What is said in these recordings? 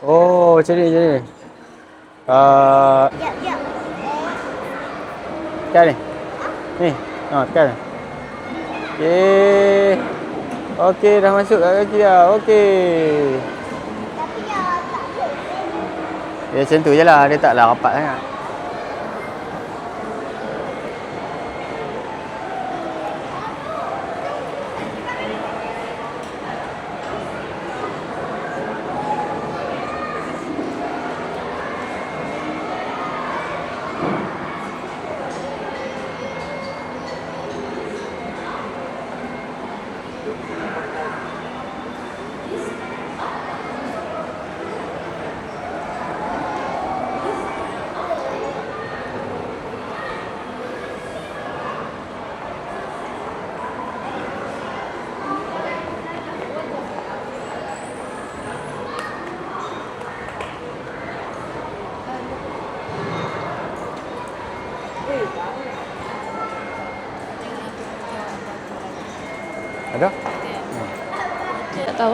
Oh, macam ni je ni. Jap, jap. Tekan ni. Ni. Tekan. Okey. Okey, dah masuk kat kaki dah. Okey. Tapi ya tak boleh. Ya macam tu je lah. Dia taklah rapat sangat. Ada? Tak tahu.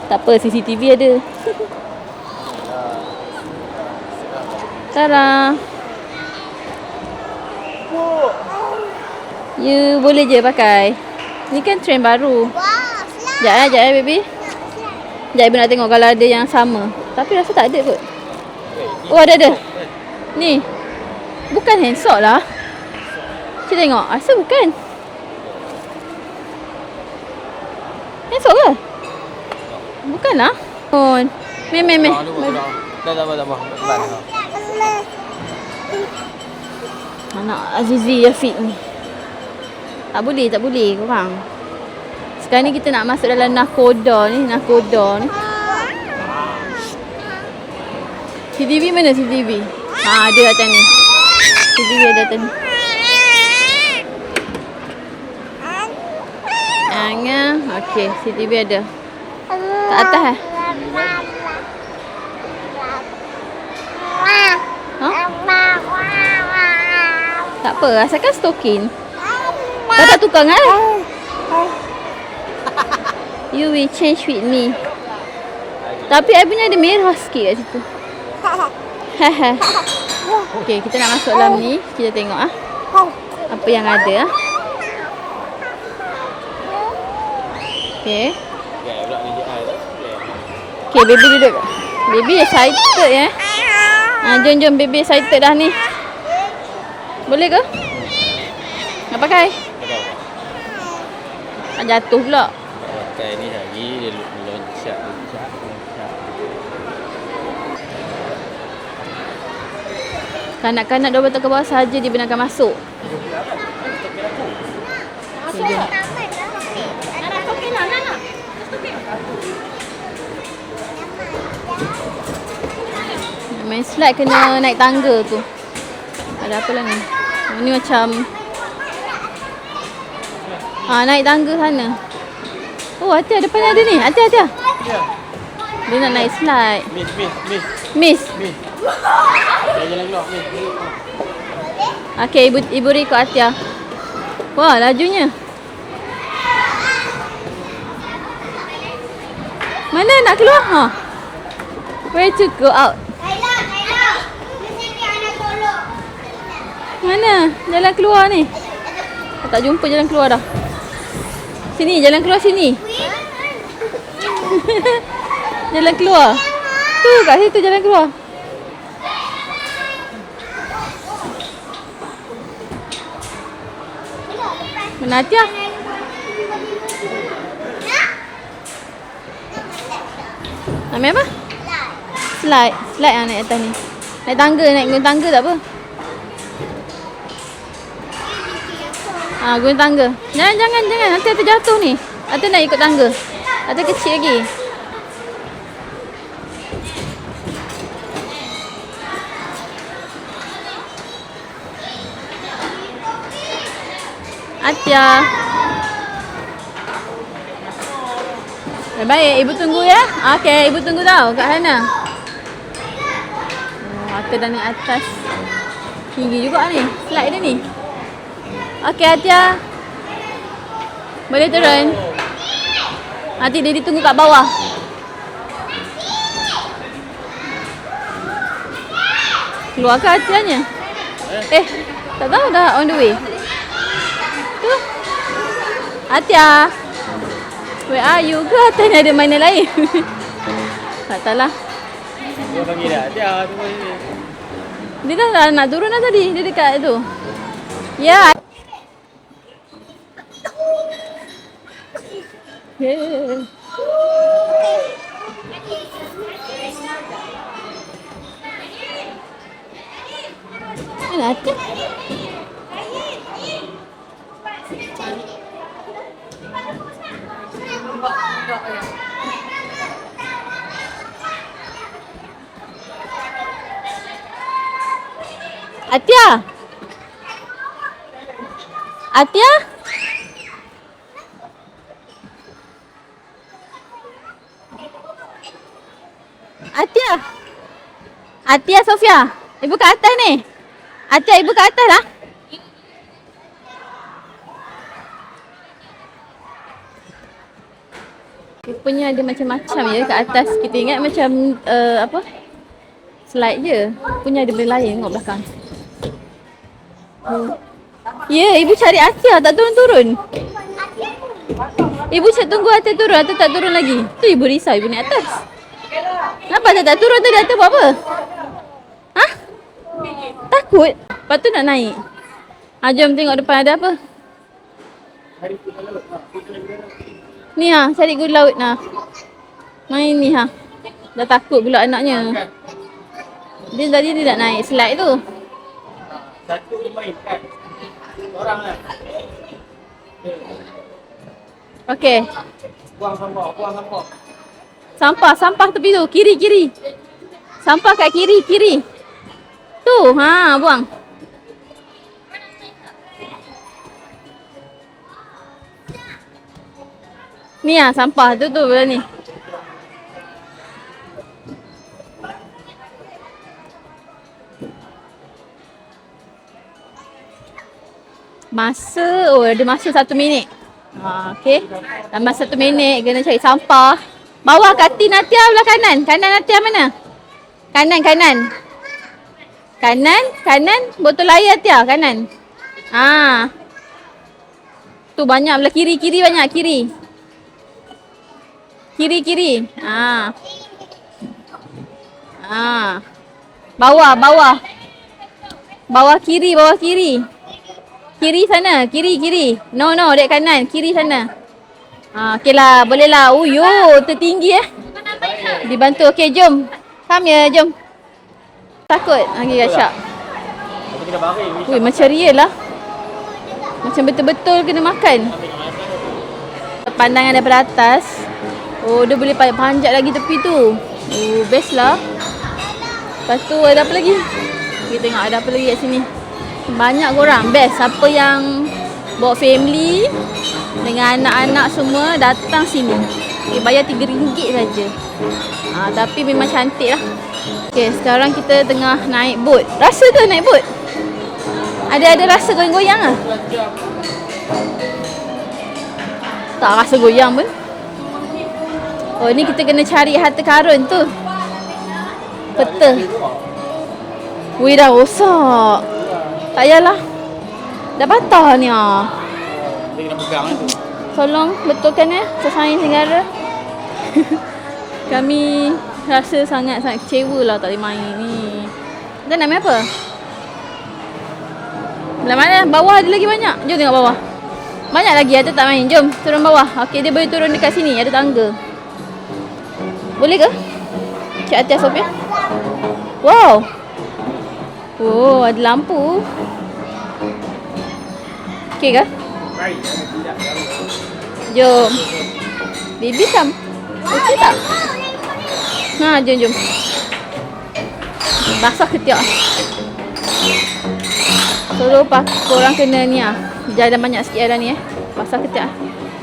Tak apa, CCTV ada. Tara. You boleh je pakai. Ni kan trend baru. Wah, slide. Sekejap baby. Sekejap ibu nak tengok kalau ada yang sama. Tapi rasa tak ada kot. Oh ada. Ni. Bukan handsock lah. Kita tengok. Rasa bukan. Handsock ke? Bukan lah. Oh. Meh. Tak apa. Anak Azizi Yafiq ni. Tak boleh korang. Sekarang ni kita nak masuk dalam nakoda ni. CCTV mana CCTV? Ada atas ni. CCTV ada atas ni. Okey, CCTV ada. Kat atas eh? Ha? Tak apa, asalkan stokin. Kau tak tukar kan? You will change with me. Tapi I punya ada merah sikit kat situ. Okey, kita nak masuk dalam ni. Kita tengok apa yang ada. Okey. Okey, baby duduk. Baby excited ya. Jom baby excited dah ni. Boleh ke? Nak pakai? Jatuh pula. Pakai ni lagi dia loncat. Kanak-kanak 2 tahun ke bawah sahaja dibenarkan masuk. Okay, jom. Main slide kena naik tangga tu. Ada apa lah ni? Ni macam naik tangga sana. Oh, hati depan ada ni. Hati. Dia nak naik slide. Miss. Jalan keluar, Miss. Okey, ibu ikut Atia. Wah, lajunya. Mana nak keluar? Where to go out? Mana? Jalan keluar ni. Tak jumpa jalan keluar dah. Sini, jalan keluar sini. Jalan keluar. Tu kat situ jalan keluar. Mana Atia? Ambil apa? Slide yang naik atas ni. Naik guna tangga tak apa. Guna tangga. Jangan. Nanti Atia jatuh ni. Atia nak ikut tangga. Atia kecil lagi. Atia. Baik, ibu tunggu ya. Okey, ibu tunggu tau kat sana. Atia dah naik atas. Tinggi juga ni. Slide dia ni. Okey, Atia. Boleh turun. Nanti dia ditunggu kat bawah. Keluar ke Atianya? Tak tahu dah on the way. Tu. Atia. Where are you? Ke Atianya ada mainan lain? Tak tahulah. Dia panggil dah. Dia tunggu sini. Dia dah nak turun dah tadi. Dia dekat tu. Ya. Yeah. Mana Atia? Atia? Atia? Atia? Atia Sofia? Ibu kat atas ni. Atia, ibu kat atas lah. Rupanya ada macam-macam ya kat atas. Kita ingat macam apa? Slide je. Punya ada benda lain tengok belakang. Ya, ibu cari Atia tak turun-turun. Ibu cak tunggu Atia turun atau tak turun lagi. Tu ibu risau ibu naik atas. Kenapa Atia tak turun tadi? Atia buat apa? Hah? Takut? Lepas tu nak naik. Jom tengok depan ada apa. Ni cari gula laut nah. Main ni Dah takut pula anaknya. Dia tadi dia nak naik slide tu. Satu main kan. Orang lah. Okey. Buang sampah. Sampah tepi tu. Kiri. Sampah kat kiri. Tu, buang. Ni sampah tu belah ni. Ada masa 1 minit. Okey. Dalam masa 1 minit kena cari sampah. Bawah katil Natia belah kanan. Kanan Natia mana? Kanan. Botol air Natia kanan. Tu banyak belah kiri banyak kiri. Kiri. Bawah. Bawah kiri. Kiri sana, kiri. No, dek kanan, kiri sana. Okeylah, boleh lah. Tertinggi Dibantu. Okey, jom. Come ya, jom. Takut. Okey, Asyak. Tapi kena baring. Ui, macam real lah. Macam betul-betul kena makan. Pandangan daripada atas. Dia boleh panjat lagi tepi tu. Best lah. Lepas tu ada apa lagi? Kita tengok ada apa lagi kat sini. Banyak korang. Best. Siapa yang bawa family dengan anak-anak semua datang sini. Bayar RM3 saja. Tapi memang cantik lah. Okay, sekarang kita tengah naik boat. Rasa ke naik boat? Ada rasa goyang-goyang lah? Tak rasa goyang pun. Ni kita kena cari harta karun tu. Peta. Wih, dah rosak. Tak payahlah. Dah patah ni Dia kena pegang tu. Tolong betulkan Sains negara. Kami rasa sangat kecewa lah tak boleh main ni. Kita nak main apa? Belah mana? Bawah ada lagi banyak. Jom tengok bawah. Banyak lagi ada tak main. Jom turun bawah. Okey, dia boleh turun dekat sini. Ada tangga. Boleh ke? Cik Atia Sofia. Wow. Ada lampu. Okey ke? Jom. Baby come. Okey tak? Jom. Basah ketiak. Suruh korang kena ni jalan banyak sikit dah ni Basah ketiak.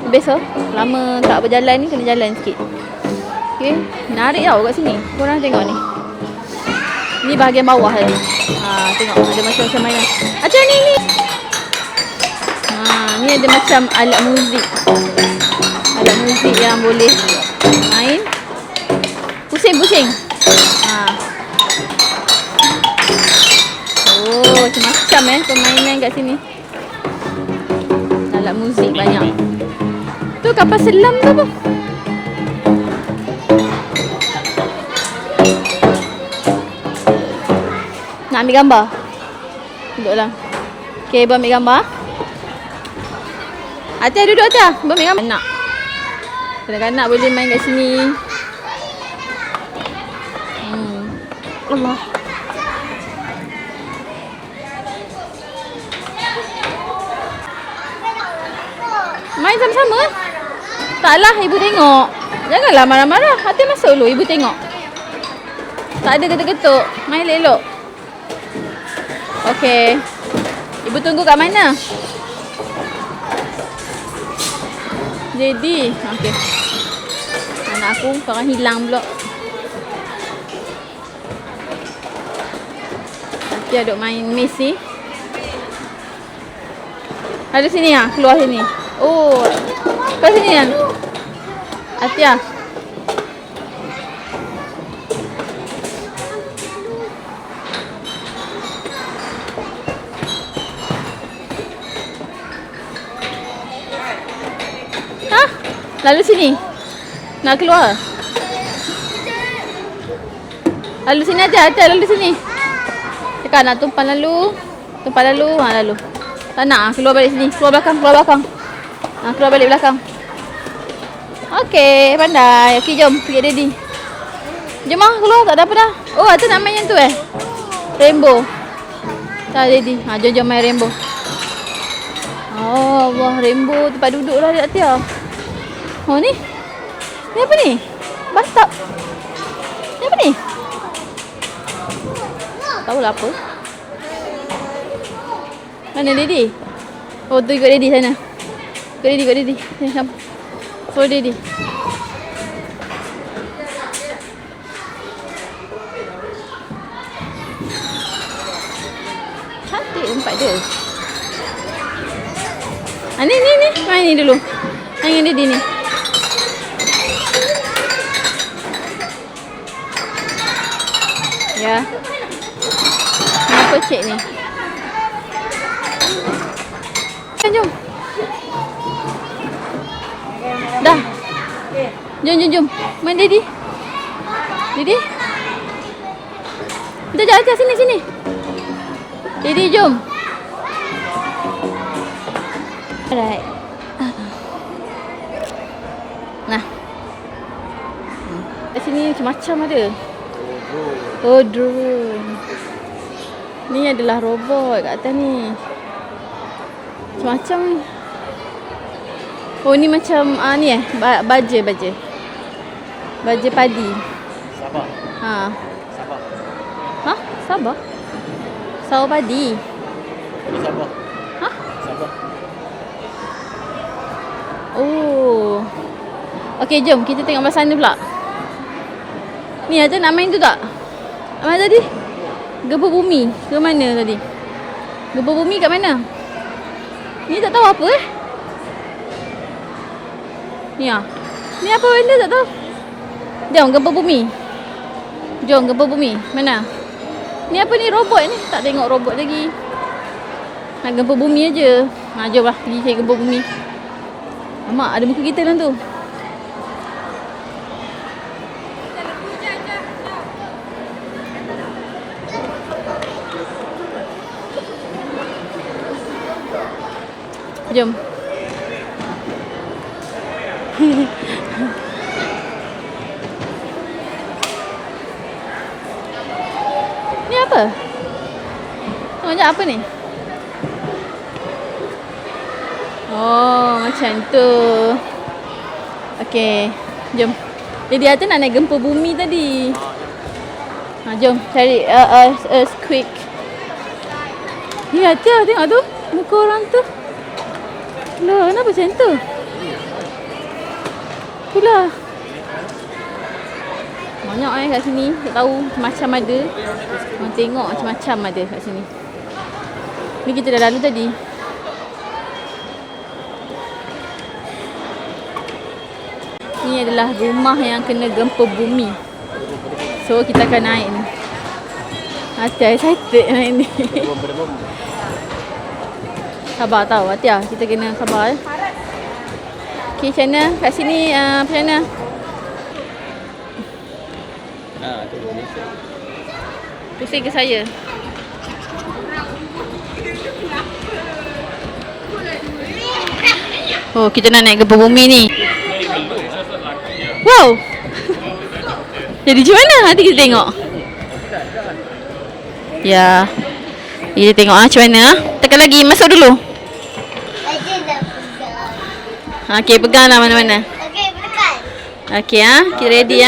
Besok lama tak berjalan ni kena jalan sikit. Okey, menarik tau kat sini. Korang tengok ni. Ni bahagian bawah tadi. Tengok ada macam-macam mainan. Macam ni. Ni ada macam alat muzik. Alat muzik yang boleh main. Pusing-pusing. Ha. Oh, macam-macam permainan kat sini. Alat muzik banyak. Tu kapal selam tu apa? Nak ambil gambar? Duduklah. Okay, Ibu ambil gambar. Atia duduk Atia. Ibu ambil gambar. Nak. Kanak-kanak boleh main kat sini. Allah. Main sama-sama. Taklah, Ibu tengok. Janganlah marah-marah. Atia masuk dulu, Ibu tengok. Tak ada getuk-getuk. Main elok-elok. Okey. Ibu tunggu kat mana? Jadi, okey. Anak aku sekarang hilang pula. Dia duk main miss ni. Ada sini ah, keluar sini. Oh. Kat sini kan? Atia. Lalu sini. Nak keluar. Lalu sini aja, lalu sini. Cakap nak tumpang lalu. Tumpang lalu, lalu. Tak nak, keluar balik sini. Keluar belakang, keluar belakang. Keluar balik belakang. Okey, pandai. Okey, jom pergi Daddy. Jom keluar, tak ada apa dah. Oh, Atta nak main yang tu Rainbow. Tak Daddy. Jom main rainbow. Oh, wah, rainbow tempat duduk lah dekat Atia. Oh ni. Ni apa ni? Bathtub. Ni apa ni? Tahu lah apa. Mana Daddy? Oh tu ikut Daddy sana. Ikut Daddy. Sini sama. Follow Daddy. Cantik tempat dia. Ni. Main ni dulu. Main dengan Daddy ni. Ya. Kenapa cik ni? Jom. Dah. Jom. Main Daddy. Daddy. Kita sini. Daddy jom. Alright. Nah. Kat sini macam-macam ada. Oh, drone. Ni adalah robot kat atas ni. Macam-macam ni. Oh, ni macam ni baja. Baja padi. Sabah. Sabah. Ha? Sabah? Sawah padi. Sabah. Ha? Sabah. Oh. Okey, jom kita tengok belah sana pula. Ni ada nak main tu tak? Mana tadi? Gempa bumi. Ke mana tadi? Gempa bumi kat mana? Ni tak tahu apa Ni Ni apa benda tak tahu. Jom gempa bumi. Mana? Ni apa ni, robot ni? Tak tengok robot lagi. Nak gempa bumi aja. Jomlah pergi cari gempa bumi. Mak ada muka kita dalam tu. Jom. Ni apa? Tengok je apa ni? Oh, macam tu. Okey, jom. Jadi Atta nak naik gempa bumi tadi. Jom cari earthquake. Ni Atta tengok tu. Muka orang tu. Lah, kenapa macam tu? Itulah. Banyak kat sini. Tak tahu macam ada. Orang tengok macam-macam ada kat sini. Ni kita dah lalu tadi. ni adalah rumah yang kena gempa bumi. So kita akan naik ni. Hati excited naik ni. Sabar tau Atia, kita kena sabar. Okay, macam mana? Kat sini macam mana? Tu Malaysia. Pusing ke saya? Oh, kita nak naik gempa bumi ni. Wow. Jadi macam mana? Nanti kita tengok. Ya. Kita tengok macam mana. Tekan lagi, masuk dulu. Aja dah pegang. Okey, peganglah mana-mana. Okey, berdepan. Okey kita ready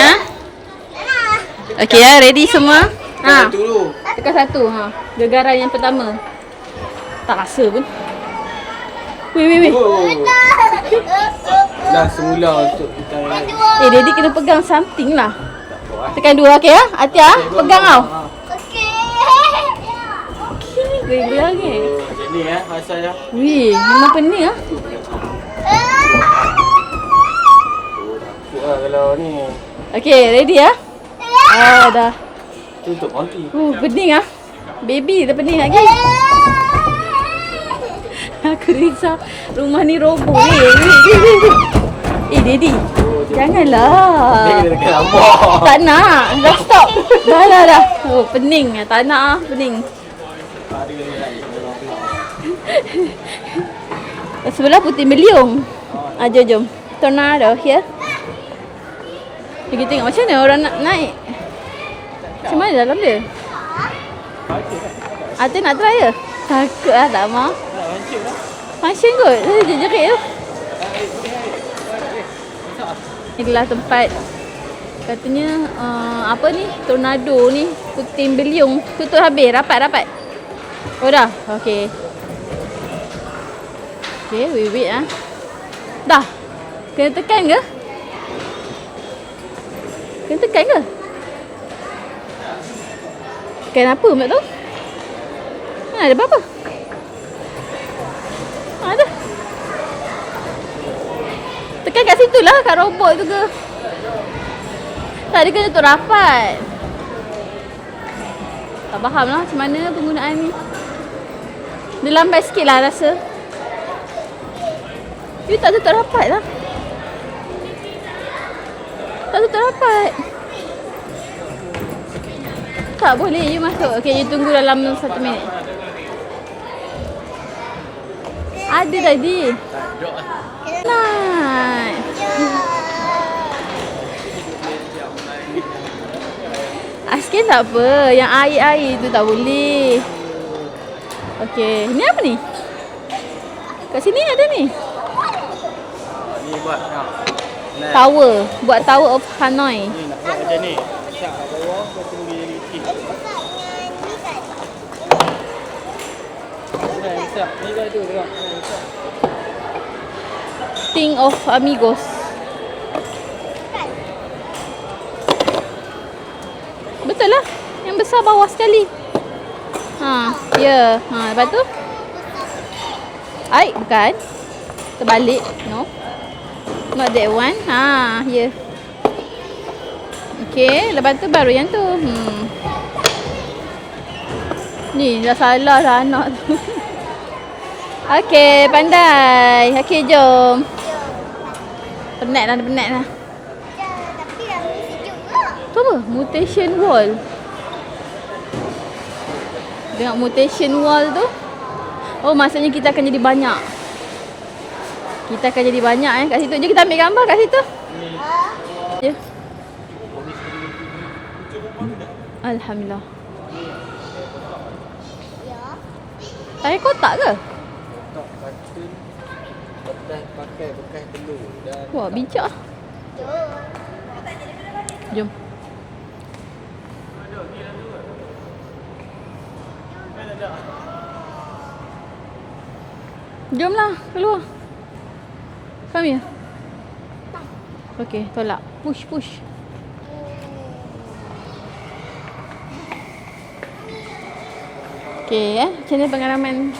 Okey ready semua? Dulu. Tekan satu Gegaran yang pertama. Tak rasa pun. Weh. Oh. Dah semula untuk kita naik. Daddy kena pegang something lah. Tekan dua, okey Atia, pegang tau. Okey. Okey, goyang ni. Macam ni rasanya. Weh, memang pening Takut lah kalau ni. Okey, ready dah. Tutup nanti. Pening Baby dah pening lagi. Aku risau rumah ni roboh. Daddy. Janganlah. Dia kena lambak. Tak nak. Dah stop. Dah. Oh, pening. Tak nak pening. Sebelah Putih Beliung. Jom. Tornado here. Kita tengok macam mana orang nak naik. Macam mana dalam dia? Ate nak try ke? Takut tak mau. Function kot. Jerit tu. Inilah tempat katanya apa ni? Tornado ni. Puting Beliung. Tutup habis. Rapat. Oh dah. Okey. Okey, wait Dah. Kena tekan ke? Tekan apa tak tahu? Ada apa-apa? Ada. Tekan kat situ lah, kat robot tu ke? Tak, dia kena tutup rapat. Tak faham lah macam mana penggunaan ni. Dia lambat sikit lah rasa. You tak tutup rapat lah. Tak tutup rapat. Tak boleh, you masuk. Okay, you tunggu dalam 1 minit. Ada tadi. Nice. Askin tak apa. Yang air-air tu tak boleh. Okay, ni apa ni? Kat sini ada ni. Ni buat Tower. Buat Tower of Hanoi. Ni nak buat macam ni. Cak kat bawah, lepas tu boleh jadi kecil. Besar. Ni dah tu tengok. Besar. Thing of Amigos. Betul lah. Yang besar bawah sekali. Ya. Lepas tu? Bukan. Terbalik. No. Not that one. Ya. Okay. Lepas tu baru yang tu. Ni dah salah dah anak tu. Okay. Pandai. Okay, jom. Penat lah. Tapi dah sejuk ke? Tu apa? Mutation wall. Tengok mutation wall tu. Oh, maksudnya kita akan jadi banyak. Kat situ. Jom kita ambil gambar kat situ. Ya. Alhamdulillah. Tayar kotak ke? Pakai bekas telur dan Wah, bijak. Jom. Jomlah, keluar. Come here. Okay, tolak. Push. Okay, macam mana pengalaman?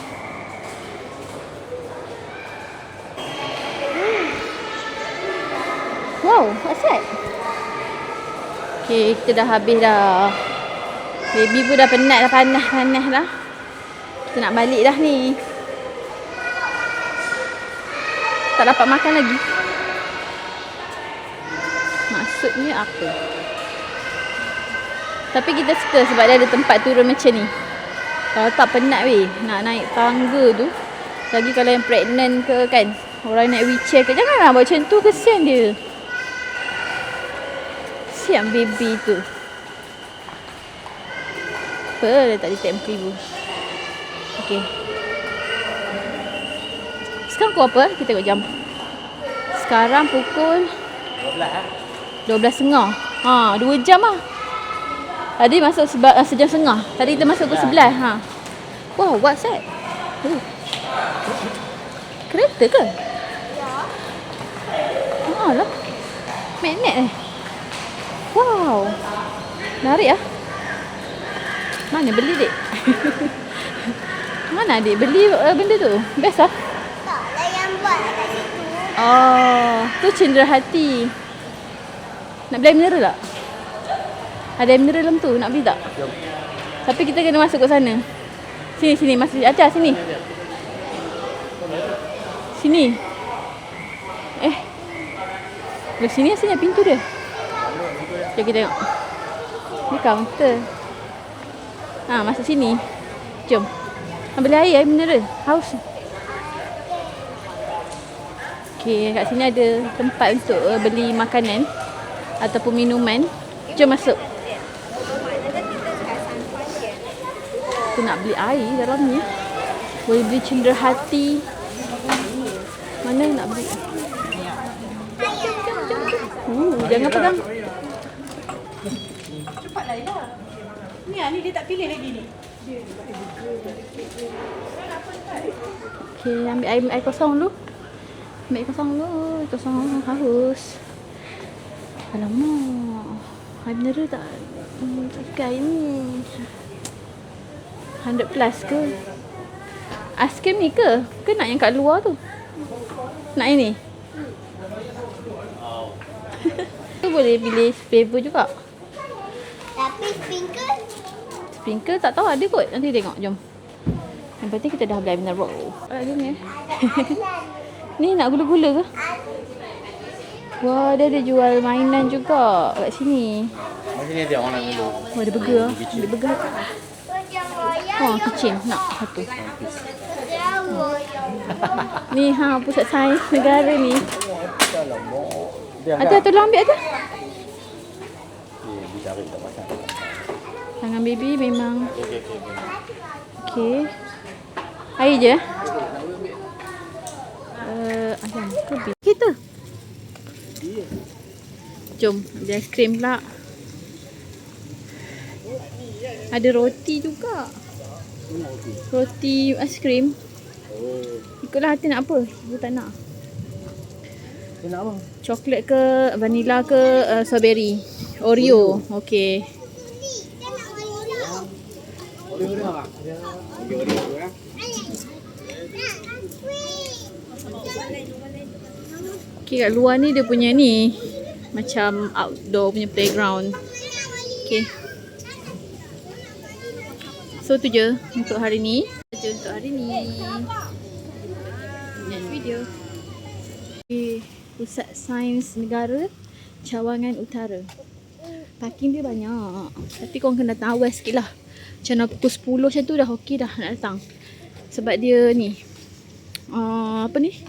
Wow, asal. Okay, kita dah habis dah. Baby pun dah penat dah, panas dah. Kita nak balik dah ni. Tak dapat makan lagi. Maksudnya apa? Tapi kita suka sebab dia ada tempat turun macam ni. Kalau tak penat weh, nak naik tangga tu. Lagi kalau yang pregnant ke kan, orang naik wheelchair ke, janganlah buat macam tu, kesian dia. Kesian baby tu. Apa dia tak detect muka ibu. Okay. Sekarang pukul apa? Kita tengok jam. Sekarang pukul 12.30. 2 jam lah. Tadi masuk sejam setengah. Tadi kita masuk pukul 11. Wow, what's that? Kereta ke? Ya. Lah. Magnet Wow. Menarik lah. Mana beli dek? Mana adik beli benda tu? Best lah. Taklah yang buat kat situ. Oh, tu cenderahati. Nak beli air mineral tak? Ada air mineral dalam tu, nak beli tak? Jom. Tapi kita kena masuk ke sana. Sini, masuk. Acar, sini. Sini. Di sini asalnya pintu dia. Jom kita tengok. Ni kaunter. Masuk sini. Jom. Ambil air mineral. Haus. Okay, kat sini ada tempat untuk beli makanan ataupun minuman. Jom masuk. Kita nak beli air dalam ni. Boleh beli cenderahati. Mana nak beli? Jangan pegang. Cepatlah Ila. Ni dia tak pilih lagi ni. Okay, ambil air kosong dulu. Ambil air kosong dulu. Air kosong, haus. Alamak. Air mineral tak pakai ni. 100 plus ke? Aiskrim ni ke? Ke nak yang kat luar tu? Nak yang ni? Tu boleh pilih flavor juga. Tapi sprinkle. Sprinkle tak tahu ada kot. Nanti tengok, jom. Yang penting kita dah beli mineral. Ada ni. Ni nak gula-gula ke? Wah, dia ada jual mainan juga kat sini. Macam ni ada orang nak dulu. Wah, ada burger lah. Ada burger. Macam royal. Wah, kitchen. Nak satu. Macam royal. Ni pusat sains negara ni. Dia Ada tolong ambil ada. Dia cari tak pasal. Tangan baby memang Okey. okey. Air je. Ayam ke beef? Kita. Jom, ada aiskrim pula. Ada roti juga. Roti aiskrim. Ikutlah hati nak apa. Ibu tak nak. Dia nak apa? Coklat ke, vanilla ke, strawberry. Oreo. Okey. Dia nak royal. Okay, kat luar ni dia punya ni macam outdoor punya playground. Okay. So tu je untuk hari ni. Dan video. Okay. Pusat Sains Negara Cawangan Utara. Parking dia banyak. Tapi korang kena datang awal sikit lah. Macam nak pukul 10 macam tu dah okey dah nak datang. Sebab dia ni. Apa ni?